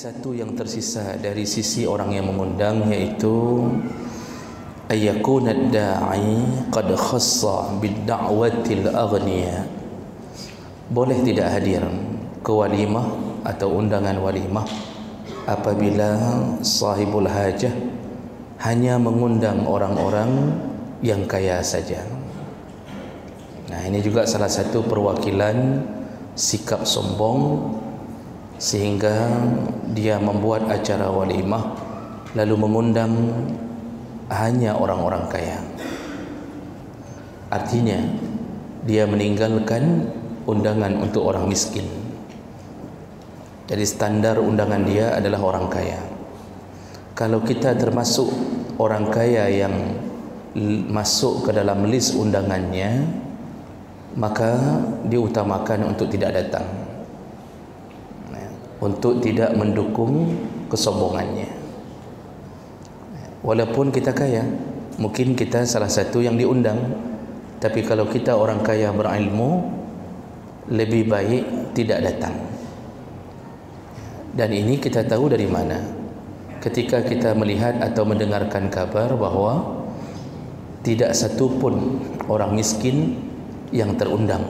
satu yang tersisa dari sisi orang yang mengundang, yaitu ayyakuna ad-da'i qad khassa bid-da'watil aghniya. Boleh tidak hadir ke walimah atau undangan walimah apabila sahibul hajah hanya mengundang orang-orang yang kaya saja. Nah, ini juga salah satu perwakilan sikap sombong, sehingga dia membuat acara walimah lalu mengundang hanya orang-orang kaya. Artinya dia meninggalkan undangan untuk orang miskin. Jadi standar undangan dia adalah orang kaya. Kalau kita termasuk orang kaya yang masuk ke dalam list undangannya, maka diutamakan untuk tidak datang, untuk tidak mendukung kesombongannya. Walaupun kita kaya, mungkin kita salah satu yang diundang, tapi kalau kita orang kaya berilmu, lebih baik tidak datang. Dan ini kita tahu dari mana? Ketika kita melihat atau mendengarkan kabar bahawa tidak satu pun orang miskin yang terundang.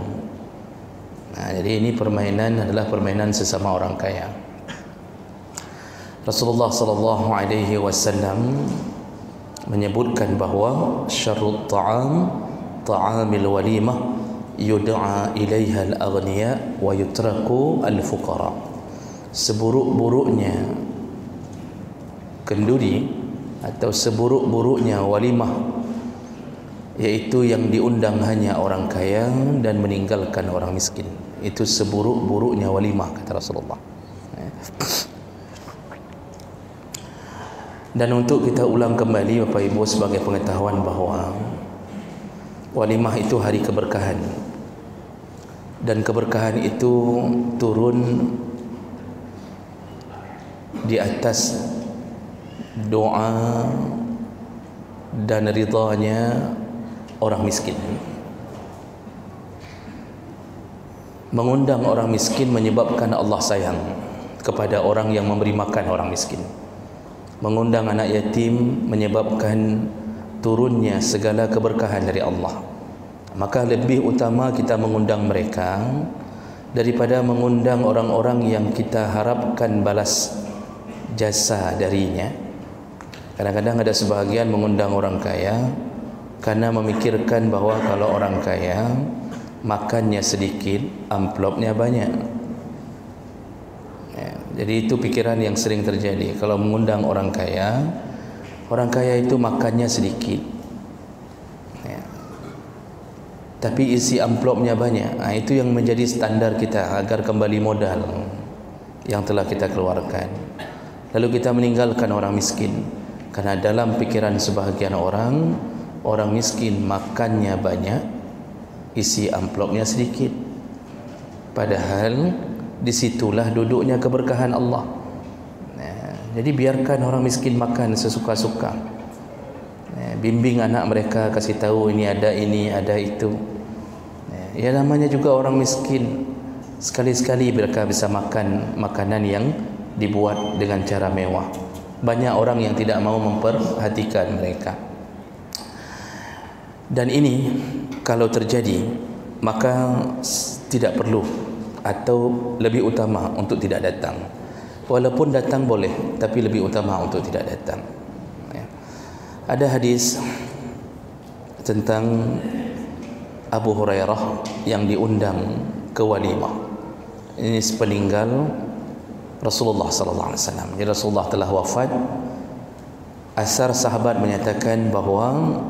Nah, jadi ini permainan adalah permainan sesama orang kaya. Rasulullah sallallahu alaihi wasallam menyebutkan bahawa syarrut ta'am ta'amil walimah yud'a ilaiha al-aghniya wa yutraku al-fuqara. Seburuk-buruknya kenduri atau seburuk-buruknya walimah, yaitu yang diundang hanya orang kaya dan meninggalkan orang miskin. Itu seburuk-buruknya walimah, kata Rasulullah. Dan untuk kita ulang kembali Bapak Ibu sebagai pengetahuan bahawa walimah itu hari keberkahan, dan keberkahan itu turun di atas doa dan ridhanya orang miskin. Mengundang orang miskin menyebabkan Allah sayang kepada orang yang memberi makan orang miskin. Mengundang anak yatim menyebabkan turunnya segala keberkahan dari Allah. Maka lebih utama kita mengundang mereka daripada mengundang orang-orang yang kita harapkan balas jasa darinya. Kadang-kadang ada sebahagian mengundang orang kaya karena memikirkan bahawa kalau orang kaya makannya sedikit, amplopnya banyak. Ya, jadi itu pikiran yang sering terjadi. Kalau mengundang orang kaya itu makannya sedikit, ya, tapi isi amplopnya banyak. Nah, itu yang menjadi standar kita agar kembali modal yang telah kita keluarkan. Lalu kita meninggalkan orang miskin, karena dalam pikiran sebahagian orang miskin makannya banyak, isi amplopnya sedikit. Padahal disitulah duduknya keberkahan Allah. Jadi biarkan orang miskin makan sesuka-suka. Bimbing anak mereka, kasih tahu ini, ada itu. Ya, namanya juga orang miskin. Sekali-sekali mereka bisa makan makanan yang dibuat dengan cara mewah. Banyak orang yang tidak mau memperhatikan mereka. Dan ini kalau terjadi, maka tidak perlu atau lebih utama untuk tidak datang. Walaupun datang boleh, tapi lebih utama untuk tidak datang. Ya. Ada hadis tentang Abu Hurairah yang diundang ke walimah. Ini sepeninggal Rasulullah sallallahu alaihi wasallam. Jadi Rasulullah telah wafat. Asar sahabat menyatakan bahawa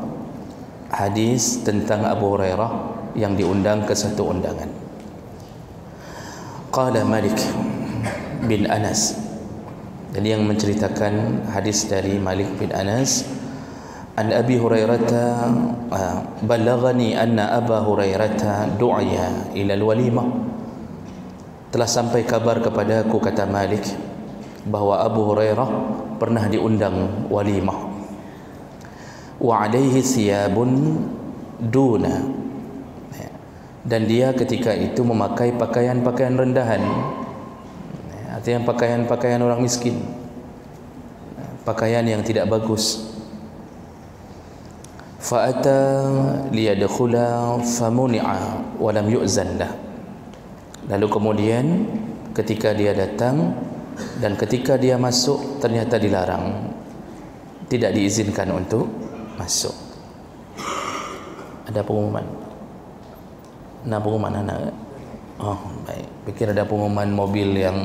hadis tentang Abu Hurairah yang diundang ke satu undangan. Qala Malik bin Anas. Jadi yang menceritakan hadis dari Malik bin Anas, an Abi Hurairah balaghani anna Aba Hurairah du'iya ila al-walimah. Telah sampai kabar kepadaku, kata Malik, bahawa Abu Hurairah pernah diundang walimah. Wa alaihi thiyabun duna, dan dia ketika itu memakai pakaian-pakaian rendahan. Artinya pakaian-pakaian orang miskin, pakaian yang tidak bagus. Fa'ata liyadkhula famuni'a wa lam yu'zan lah. Lalu kemudian ketika dia datang dan ketika dia masuk ternyata dilarang, tidak diizinkan untuk masuk. Ada pengumuman. Nah, pengumuman anak. Oh, baik. Pikir ada pengumuman mobil yang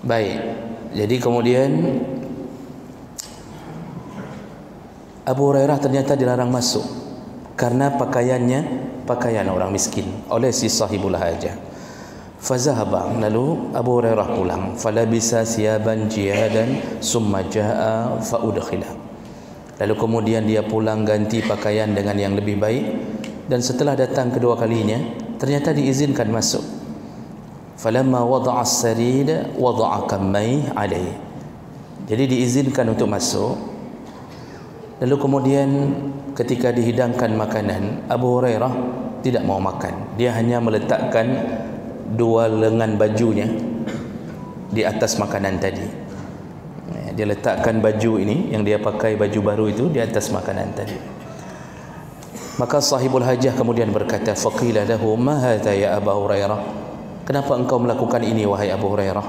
baik. Jadi kemudian Abu Hurairah ternyata dilarang masuk karena pakaiannya pakaian orang miskin oleh si sahibul hajah. Fazahaba, lalu Abu Hurairah pulang. Falabisa siyaban jihadan summa jaa faudkhila. Lalu kemudian dia pulang ganti pakaian dengan yang lebih baik, dan setelah datang kedua kalinya ternyata diizinkan masuk. Falamma wada'a as-sarid wada'a kammai alaihi. Jadi diizinkan untuk masuk. Lalu kemudian ketika dihidangkan makanan, Abu Hurairah tidak mau makan. Dia hanya meletakkan dua lengan bajunya di atas makanan tadi. Dia letakkan baju ini yang dia pakai, baju baru itu, di atas makanan tadi. Maka sahibul hajah kemudian berkata, faqila lahu ma hadha ya Abu Hurairah, kenapa engkau melakukan ini wahai Abu Hurairah?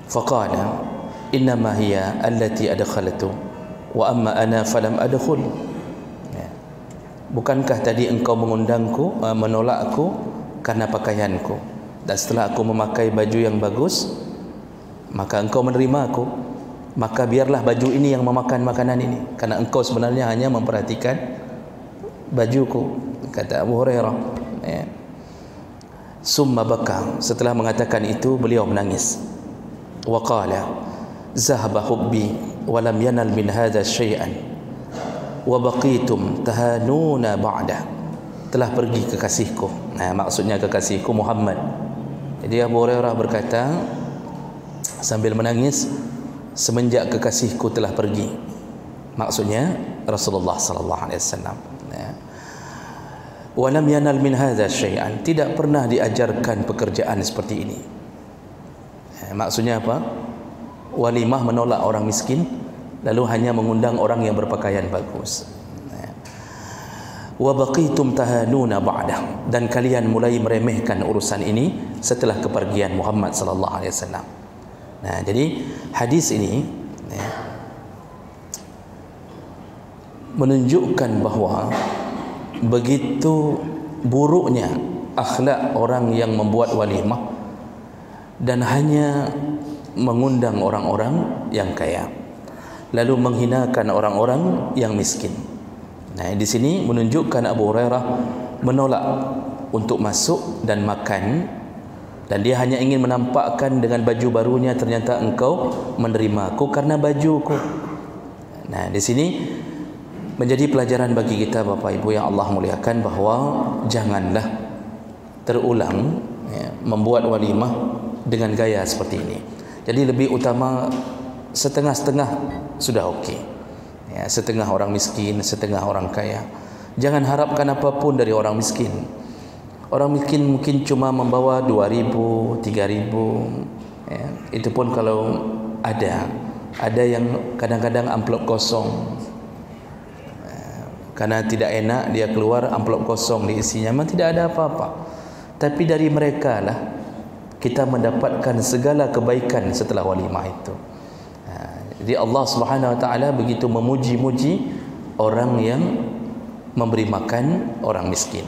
Faqala innama hiya allati adkhaltu wa amma ana falam adkhul. Bukankah tadi engkau mengundangku, menolakku karena pakaianku, dan setelah aku memakai baju yang bagus maka engkau menerima aku, maka biarlah baju ini yang memakan makanan ini, karena engkau sebenarnya hanya memperhatikan bajuku, kata Abu Hurairah. Summa baka, setelah mengatakan itu beliau menangis. Wa qala zahaba hubbi wa lam yanal min hadha syai'an wa baqitum tahanuna ba'da. Telah pergi kekasihku. Nah, maksudnya kekasihku Muhammad. Jadi Abu Hurairah berkata sambil menangis, semenjak kekasihku telah pergi. Maksudnya Rasulullah sallallahu alaihi wasallam. Wa lam yanal min hadza syai'an, tidak pernah diajarkan pekerjaan seperti ini. Maksudnya apa? Walimah menolak orang miskin, lalu hanya mengundang orang yang berpakaian bagus. Wa baqitum tahanuna ba'dah, dan kalian mulai meremehkan urusan ini setelah kepergian Muhammad sallallahu alaihi wasallam. Nah, jadi hadis ini menunjukkan bahawa begitu buruknya akhlak orang yang membuat walimah dan hanya mengundang orang-orang yang kaya, lalu menghinakan orang-orang yang miskin. Nah, di sini menunjukkan Abu Hurairah menolak untuk masuk dan makan, dan dia hanya ingin menampakkan dengan baju barunya, ternyata engkau menerima aku karena bajuku. Nah, di sini menjadi pelajaran bagi kita Bapak Ibu yang Allah muliakan, bahawa janganlah terulang membuat walimah dengan gaya seperti ini. Jadi lebih utama setengah-setengah sudah okey. Setengah orang miskin, setengah orang kaya. Jangan harapkan apapun dari orang miskin. Orang miskin mungkin cuma membawa 2.000, 3.000. Itu pun kalau ada yang kadang-kadang amplop kosong. Karena tidak enak dia keluar amplop kosong diisinya, memang tidak ada apa-apa. Tapi dari mereka lah kita mendapatkan segala kebaikan setelah walimah itu. Jadi Allah Subhanahu Wa Taala begitu memuji-muji orang yang memberi makan orang miskin.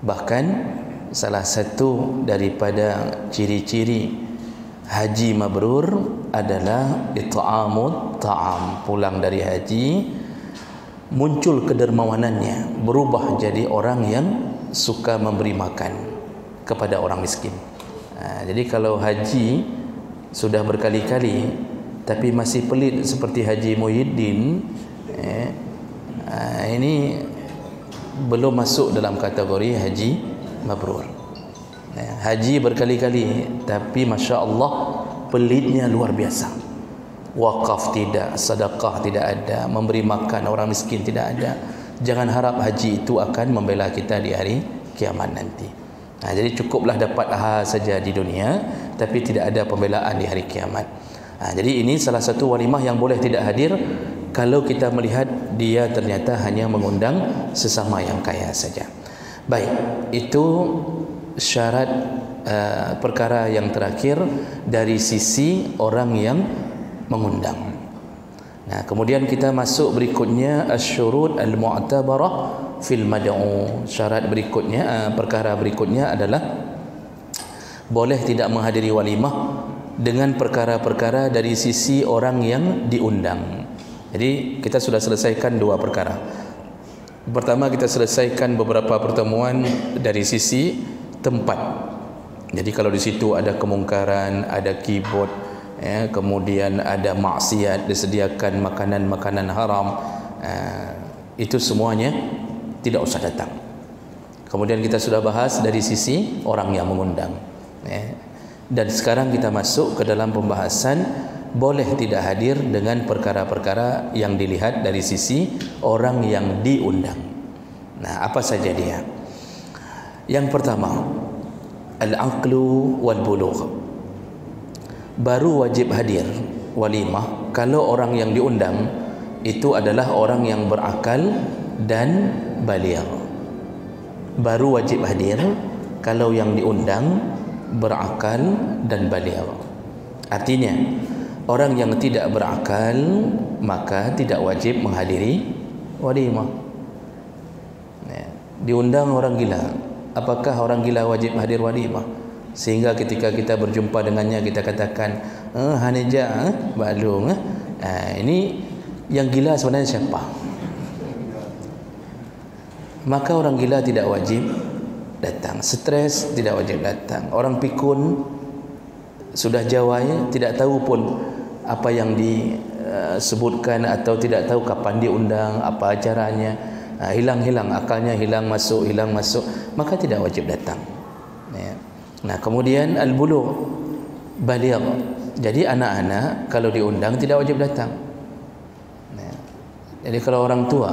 Bahkan salah satu daripada ciri-ciri haji mabrur adalah it'amut ta'am. Pulang dari haji muncul kedermawanannya, berubah jadi orang yang suka memberi makan kepada orang miskin. Jadi kalau haji sudah berkali-kali tapi masih pelit seperti Haji Muhyiddin, ini belum masuk dalam kategori haji mabrur. Haji berkali-kali tapi Masya Allah pelitnya luar biasa. Wakaf tidak, sedekah tidak ada, memberi makan orang miskin tidak ada. Jangan harap haji itu akan membela kita di hari kiamat nanti. Jadi cukuplah dapat saja di dunia, tapi tidak ada pembelaan di hari kiamat. Jadi ini salah satu walimah yang boleh tidak hadir kalau kita melihat dia ternyata hanya mengundang sesama yang kaya saja. Baik, itu syarat perkara yang terakhir dari sisi orang yang mengundang. Kemudian kita masuk berikutnya asyurut al-mu'tabarah fil mad'u. Syarat berikutnya, perkara berikutnya adalah boleh tidak menghadiri walimah dengan perkara-perkara dari sisi orang yang diundang. Jadi kita sudah selesaikan dua perkara. Pertama, kita selesaikan beberapa pertemuan dari sisi tempat. Jadi kalau di situ ada kemungkaran, ada keyboard, kemudian ada maksiat, disediakan makanan-makanan haram, itu semuanya tidak usah datang. Kemudian kita sudah bahas dari sisi orang yang mengundang, dan sekarang kita masuk ke dalam pembahasan boleh tidak hadir dengan perkara-perkara yang dilihat dari sisi orang yang diundang. Apa saja dia? Yang pertama, al-aqlu wal bulugh. Baru wajib hadir walimah kalau orang yang diundang itu adalah orang yang berakal dan baligh. Baru wajib hadir kalau yang diundang berakal dan baligh. Artinya orang yang tidak berakal maka tidak wajib menghadiri walimah. Diundang orang gila, apakah orang gila wajib hadir walimah? Sehingga ketika kita berjumpa dengannya kita katakan, Hanija, Balung, ini yang gila sebenarnya siapa? Maka orang gila tidak wajib datang. Stres tidak wajib datang. Orang pikun sudah jawai, tidak tahu pun apa yang disebutkan atau tidak tahu kapan diundang, apa acaranya, hilang akalnya, hilang masuk, maka tidak wajib datang. Kemudian al-bulugh, baligh. Jadi anak-anak kalau diundang tidak wajib datang. Jadi kalau orang tua,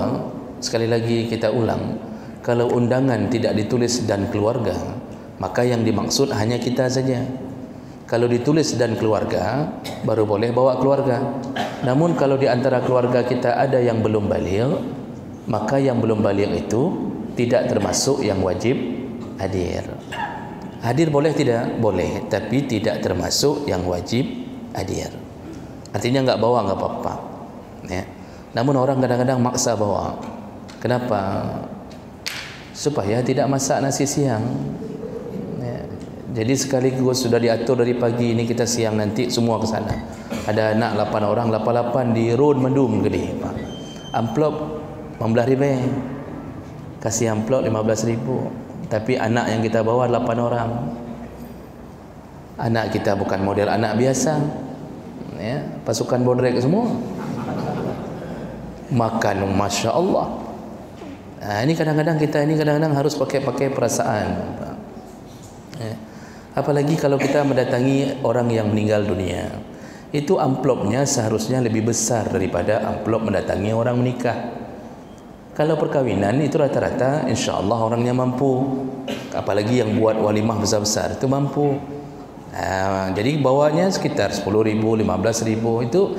sekali lagi kita ulang, kalau undangan tidak ditulis dan keluarga, maka yang dimaksud hanya kita saja. Kalau ditulis dan keluarga, baru boleh bawa keluarga. Namun kalau di antara keluarga kita ada yang belum baligh, maka yang belum baligh itu tidak termasuk yang wajib hadir. Hadir boleh tidak? Boleh, tapi tidak termasuk yang wajib hadir. Artinya enggak bawa enggak apa-apa. Namun orang kadang-kadang maksa bawa. Kenapa? Supaya tidak masak nasi siang. Jadi sekaligus sudah diatur dari pagi ini kita siang nanti semua ke sana. Ada anak 8 orang, 88 di road mendum gede, Pak. Amplop 15,000. Kasih amplop 15,000. Tapi anak yang kita bawa 8 orang. Anak kita bukan model anak biasa. Pasukan bodrek semua. Makan Masya Allah. Ini kadang-kadang kita harus pakai perasaan. Apalagi kalau kita mendatangi orang yang meninggal dunia, itu amplopnya seharusnya lebih besar daripada amplop mendatangi orang menikah. Kalau perkawinan itu rata-rata insya Allah orangnya mampu, apalagi yang buat walimah besar-besar itu mampu. Jadi bawanya sekitar 10,000, 15,000, itu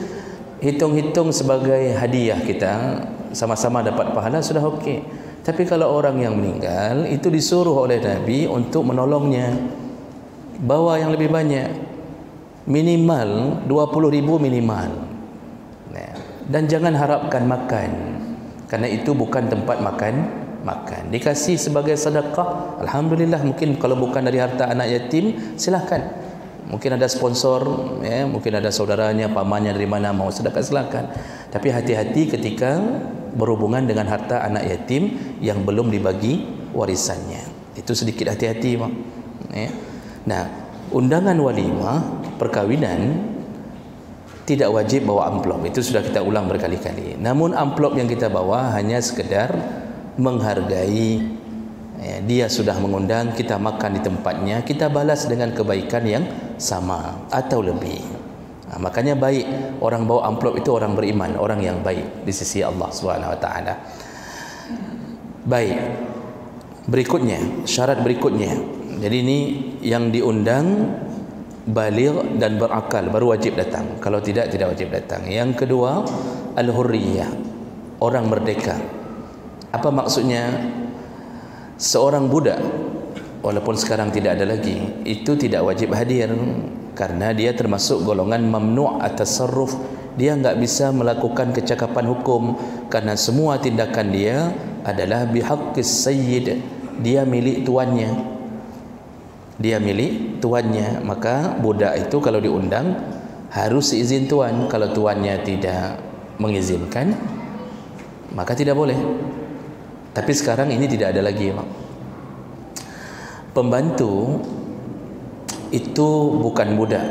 hitung-hitung sebagai hadiah kita, sama-sama dapat pahala, sudah okey. Tapi kalau orang yang meninggal itu disuruh oleh Nabi untuk menolongnya, bawa yang lebih banyak, minimal 20,000 minimal. Dan jangan harapkan makan, karena itu bukan tempat makan. Dikasih sebagai sedekah, alhamdulillah. Mungkin kalau bukan dari harta anak yatim, silahkan. Mungkin ada sponsor, mungkin ada saudaranya, pamannya dari mana mau sedekah, silahkan. Tapi hati-hati ketika berhubungan dengan harta anak yatim yang belum dibagi warisannya. Itu sedikit hati-hati, Pak. Nah, undangan walimah perkawinan tidak wajib bawa amplop. Itu sudah kita ulang berkali-kali. Namun amplop yang kita bawa hanya sekedar menghargai, dia sudah mengundang, kita makan di tempatnya, kita balas dengan kebaikan yang sama atau lebih. Makanya baik orang bawa amplop itu orang beriman, orang yang baik di sisi Allah Subhanahu wa taala. Baik. Berikutnya, syarat berikutnya, Jadi ini yang diundang baligh dan berakal baru wajib datang. Kalau tidak, tidak wajib datang. Yang kedua, al-hurriyah, orang merdeka. Apa maksudnya? Seorang budak, walaupun sekarang tidak ada lagi, itu tidak wajib hadir karena dia termasuk golongan mamnu' at-tasarruf. Dia enggak bisa melakukan kecakapan hukum karena semua tindakan dia adalah bihaqqis sayyid. Dia milik tuannya. Dia milik tuannya. Maka budak itu kalau diundang harus izin tuan. Kalau tuannya tidak mengizinkan, maka tidak boleh. Tapi sekarang ini tidak ada lagi. Pembantu itu bukan budak.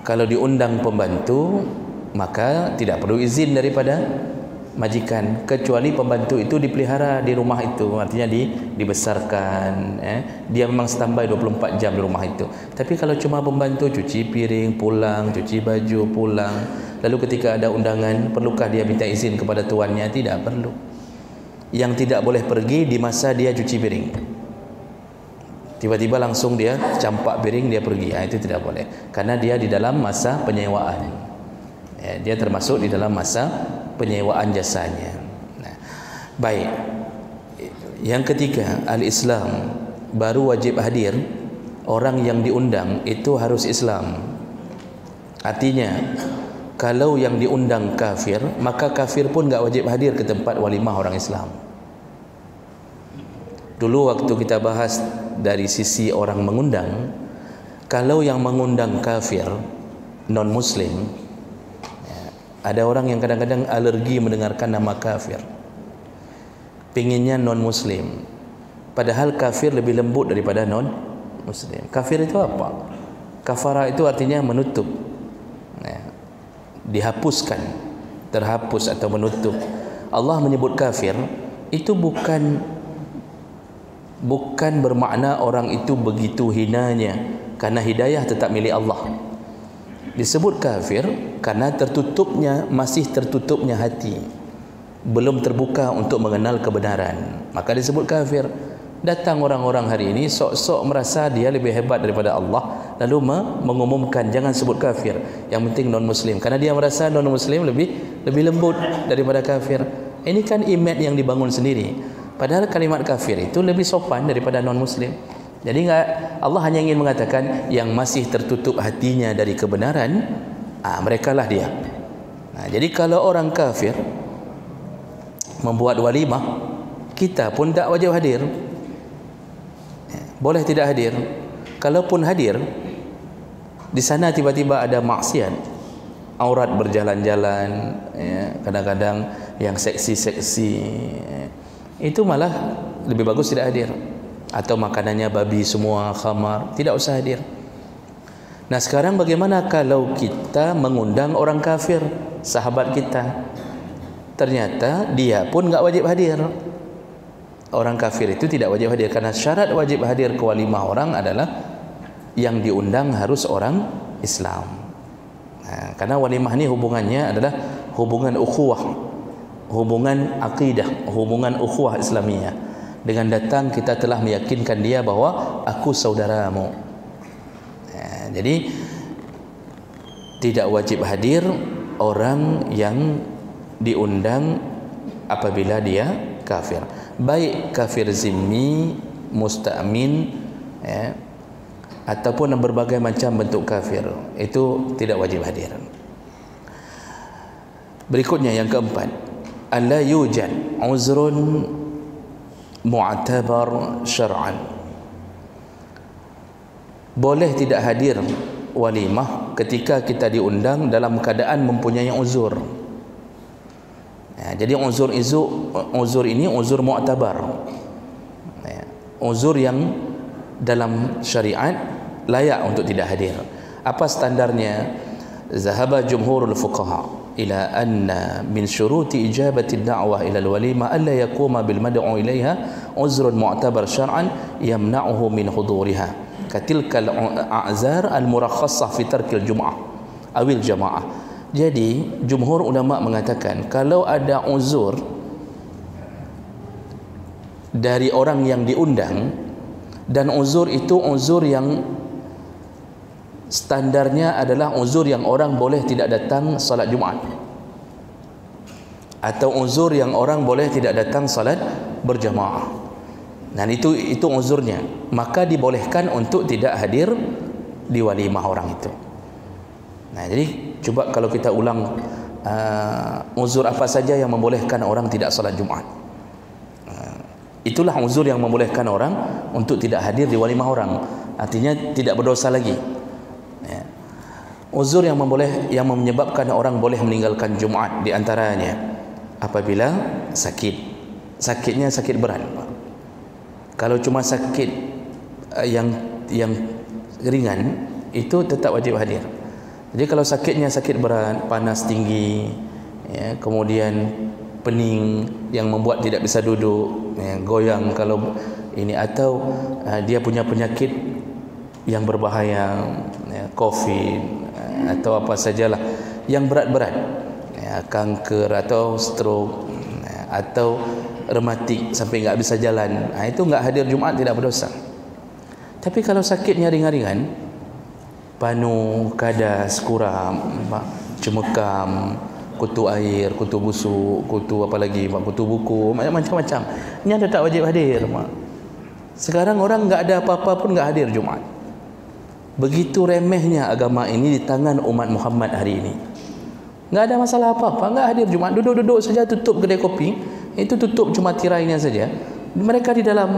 Kalau diundang pembantu, maka tidak perlu izin daripada majikan, kecuali pembantu itu dipelihara di rumah itu, artinya dibesarkan, dia memang standby 24 jam di rumah itu. Tapi kalau cuma pembantu cuci piring pulang, cuci baju pulang, lalu ketika ada undangan, perlukah dia minta izin kepada tuannya? Tidak perlu. Yang tidak boleh pergi di masa dia cuci piring, tiba-tiba langsung dia campak piring dia pergi, itu tidak boleh, karena dia di dalam masa penyewaan. Dia termasuk di dalam masa penyewaan jasanya. Baik. Yang ketiga, al-Islam, baru wajib hadir. Orang yang diundang itu harus Islam. Artinya, kalau yang diundang kafir, maka kafir pun enggak wajib hadir ke tempat walimah orang Islam. Dulu waktu kita bahas dari sisi orang mengundang, kalau yang mengundang kafir, non-muslim, ada orang yang kadang-kadang alergi mendengarkan nama kafir, pinginnya non-muslim, padahal kafir lebih lembut daripada non-muslim. Kafir itu apa? Kafara itu artinya menutup, dihapuskan, terhapus atau menutup. Allah menyebut kafir itu bukan bermakna orang itu begitu hinanya, karena hidayah tetap milik Allah. Disebut kafir karena masih tertutupnya hati, belum terbuka untuk mengenal kebenaran, maka disebut kafir. Datang orang-orang hari ini sok-sok merasa dia lebih hebat daripada Allah, lalu mengumumkan jangan sebut kafir, yang penting non-muslim, karena dia merasa non-muslim lebih lembut daripada kafir. Ini kan image yang dibangun sendiri, padahal kalimat kafir itu lebih sopan daripada non-muslim. Jadi Allah hanya ingin mengatakan yang masih tertutup hatinya dari kebenaran, merekalah dia. Jadi kalau orang kafir membuat walimah, kita pun tak wajib hadir. Boleh tidak hadir. Kalaupun hadir, di sana tiba-tiba ada maksiat, aurat berjalan-jalan, kadang-kadang yang seksi-seksi, itu malah lebih bagus tidak hadir. Atau makanannya babi semua, khamar, tidak usah hadir. Nah sekarang bagaimana kalau kita mengundang orang kafir, sahabat kita, ternyata dia pun enggak wajib hadir. Orang kafir itu tidak wajib hadir, karena syarat wajib hadir ke walimah orang adalah yang diundang harus orang Islam. Karena walimah ini hubungannya adalah hubungan ukhuwah, hubungan akidah, hubungan ukhuwah Islamiyah. Dengan datang kita telah meyakinkan dia bahwa aku saudaramu. Jadi tidak wajib hadir orang yang diundang apabila dia kafir, baik kafir zimmi, musta'min, ataupun berbagai macam bentuk kafir, itu tidak wajib hadir. Berikutnya yang keempat, alla yujad uzrun mu'tabar syar'an. Boleh tidak hadir walimah ketika kita diundang dalam keadaan mempunyai uzur. Jadi uzur ini uzur mu'tabar, uzur yang dalam syariat layak untuk tidak hadir. Apa standarnya? Zahaba jumhurul fuqaha ila anna min syuruti ijabati ad-da'wah ila al-walimah alla yaquma bil mad'u ilaiha uzrun mu'tabar syar'an yamna'uhu min huduriha katilka al-a'zar al-murakhassah fi tarkil jum'ah awil jama'ah. Jadi jumhur ulama mengatakan kalau ada uzur dari orang yang diundang Dan uzur itu uzur yang standarnya adalah uzur yang orang boleh tidak datang salat Jumaat, atau uzur yang orang boleh tidak datang salat berjamaah. Dan itu uzurnya, maka dibolehkan untuk tidak hadir di walimah orang itu. Nah, jadi coba kalau kita ulang uzur apa saja yang membolehkan orang tidak salat Jumaat. Itulah uzur yang membolehkan orang untuk tidak hadir di walimah orang, artinya tidak berdosa lagi. Ya. Uzur yang menyebabkan orang boleh meninggalkan Jumaat di antaranya apabila sakitnya sakit berat. Kalau cuma sakit yang ringan, itu tetap wajib hadir. Jadi kalau sakitnya sakit berat, panas tinggi, ya, kemudian pening yang membuat tidak bisa duduk, ya, goyang kalau ini, atau dia punya penyakit yang berbahaya, ya, COVID, atau apa sajalah yang berat-berat, ya, kanker atau stroke, ya, atau rematik sampai nggak bisa jalan, itu nggak hadir Jumaat tidak berdosa. Tapi kalau sakitnya ringan-ringan, panu, kadas, kuram, cemekam, kutu air, kutu busuk, kutu apa lagi, kutu buku, macam-macam, ini tetap wajib hadir. Sekarang orang nggak ada apa-apa pun nggak hadir Jumaat. Begitu remehnya agama ini di tangan umat Muhammad hari ini. Nggak ada masalah apa-apa, nggak hadir Jumaat, duduk-duduk saja, tutup kedai kopi, itu tutup cuma tirainya saja. Mereka di dalam,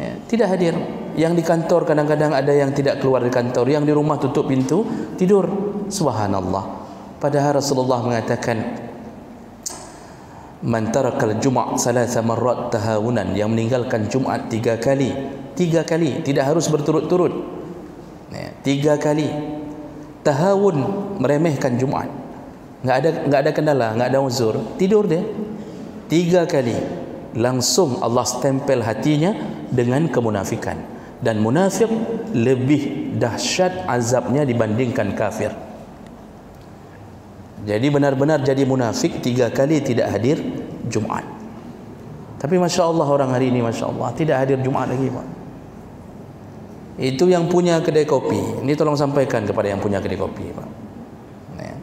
ya, tidak hadir. Yang di kantor kadang-kadang ada yang tidak keluar di kantor, yang di rumah tutup pintu, tidur. Subhanallah. Padahal Rasulullah mengatakan, man tarakal Jum'ah salasa marrat tahawunan, yang meninggalkan Jumaat 3 kali, tidak harus berturut-turut, ya, 3 kali tahawun, meremehkan Jumaat, nggak ada kendala, nggak ada uzur, tidur dia 3 kali, langsung Allah stempel hatinya dengan kemunafikan. Dan munafik lebih dahsyat azabnya dibandingkan kafir. Jadi benar-benar jadi munafik 3 kali tidak hadir Jumaat. Tapi Masya Allah, orang hari ini Masya Allah tidak hadir Jumaat lagi, Pak. Itu yang punya kedai kopi, ini tolong sampaikan kepada yang punya kedai kopi, Pak, ya.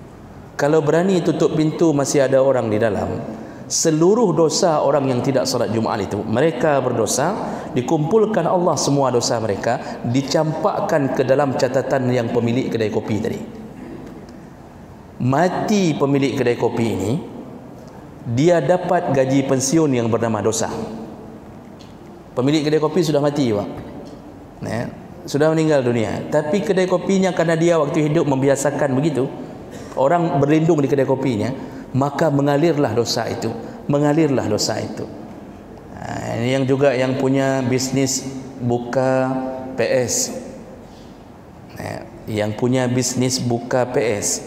Kalau berani tutup pintu masih ada orang di dalam, seluruh dosa orang yang tidak salat Jumaat itu, mereka berdosa, dikumpulkan Allah semua dosa mereka, dicampakkan ke dalam catatan yang pemilik kedai kopi tadi. Mati pemilik kedai kopi ini, dia dapat gaji pensiun yang bernama dosa. Pemilik kedai kopi sudah mati, Pak, ya, sudah meninggal dunia, tapi kedai kopinya karena dia waktu hidup membiasakan begitu, orang berlindung di kedai kopinya, maka mengalirlah dosa itu. Ini yang juga yang punya bisnis buka PS, ya, yang punya bisnis buka PS,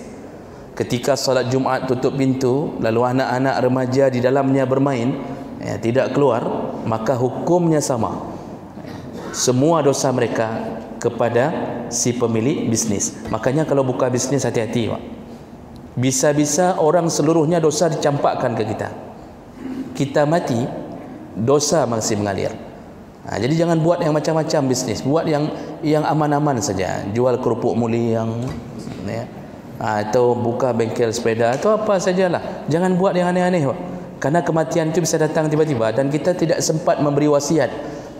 ketika salat Jumaat tutup pintu, lalu anak-anak remaja di dalamnya bermain, ya, tidak keluar, maka hukumnya sama, semua dosa mereka kepada si pemilik bisnis. Makanya kalau buka bisnis hati-hati, Pak. Bisa-bisa orang seluruhnya dosa dicampakkan ke kita. Kita mati, dosa masih mengalir. Jadi jangan buat yang macam-macam bisnis, buat yang aman-aman saja. Jual kerupuk muli yang, ya, atau buka bengkel sepeda atau apa sajalah. Jangan buat yang aneh-aneh, Pak. Karena kematian itu bisa datang tiba-tiba dan kita tidak sempat memberi wasiat.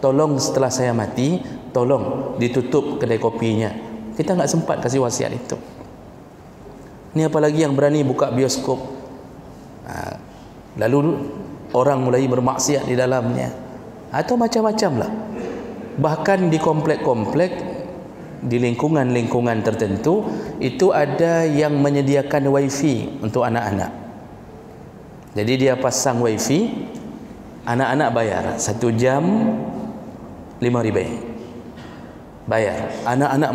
Tolong setelah saya mati, tolong ditutup kedai kopinya. Kita nggak sempat kasih wasiat itu. Ini apalagi yang berani buka bioskop, lalu orang mulai bermaksiat di dalamnya, atau macam-macam lah. Bahkan di komplek-komplek, di lingkungan-lingkungan tertentu, itu ada yang menyediakan wifi untuk anak-anak. Jadi dia pasang wifi, anak-anak bayar 1 jam 5 ribu, bayar. Anak-anak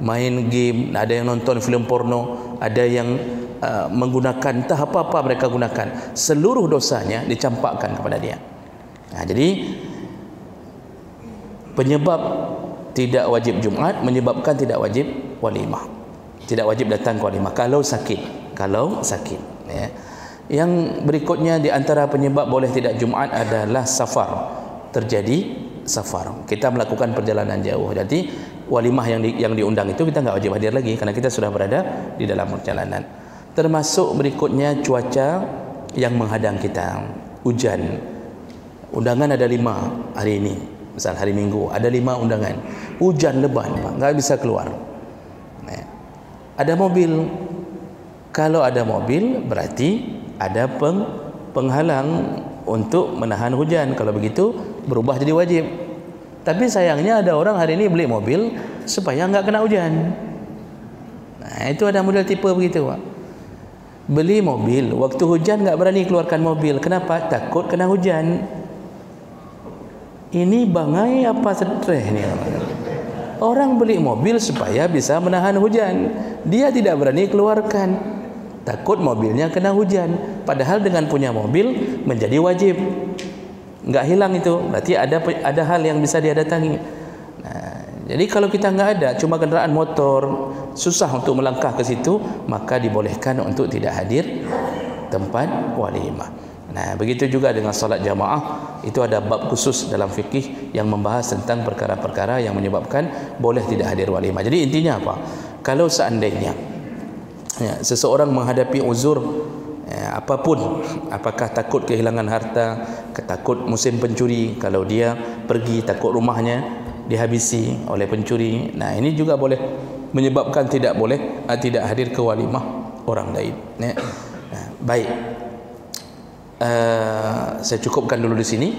main game, ada yang nonton film porno, ada yang menggunakan entah apa-apa mereka gunakan, seluruh dosanya dicampakkan kepada dia. Jadi penyebab tidak wajib Jumaat menyebabkan tidak wajib walimah, tidak wajib datang ke walimah kalau sakit, ya. Yang berikutnya di antara penyebab boleh tidak Jumaat adalah safar, terjadi safar, kita melakukan perjalanan jauh. Jadi walimah yang diundang itu kita enggak wajib hadir lagi karena kita sudah berada di dalam perjalanan. Termasuk berikutnya cuaca yang menghadang kita, hujan. Undangan ada 5 hari ini, misal hari Minggu ada 5 undangan, hujan lebat Pak, enggak bisa keluar. Ada mobil, kalau ada mobil berarti ada penghalang untuk menahan hujan. Kalau begitu berubah jadi wajib. Tapi sayangnya ada orang hari ini beli mobil supaya enggak kena hujan. Nah, itu ada model tipe begitu Pak. Beli mobil, waktu hujan enggak berani keluarkan mobil. Kenapa? Takut kena hujan. Ini bangai apa stres ni? Orang beli mobil supaya bisa menahan hujan, dia tidak berani keluarkan, takut mobilnya kena hujan. Padahal dengan punya mobil menjadi wajib, nggak hilang itu. Berarti ada hal yang bisa dia datangi. Nah, jadi kalau kita nggak ada, cuma kendaraan motor, susah untuk melangkah ke situ, maka dibolehkan untuk tidak hadir tempat walimah. Nah, begitu juga dengan salat jamaah, itu ada bab khusus dalam fikih yang membahas tentang perkara-perkara yang menyebabkan boleh tidak hadir walimah. Jadi intinya apa? Kalau seandainya seseorang menghadapi uzur apapun, apakah takut kehilangan harta, takut musim pencuri, kalau dia pergi takut rumahnya dihabisi oleh pencuri, nah ini juga boleh menyebabkan tidak hadir ke walimah orang lain. Baik. Saya cukupkan dulu di sini.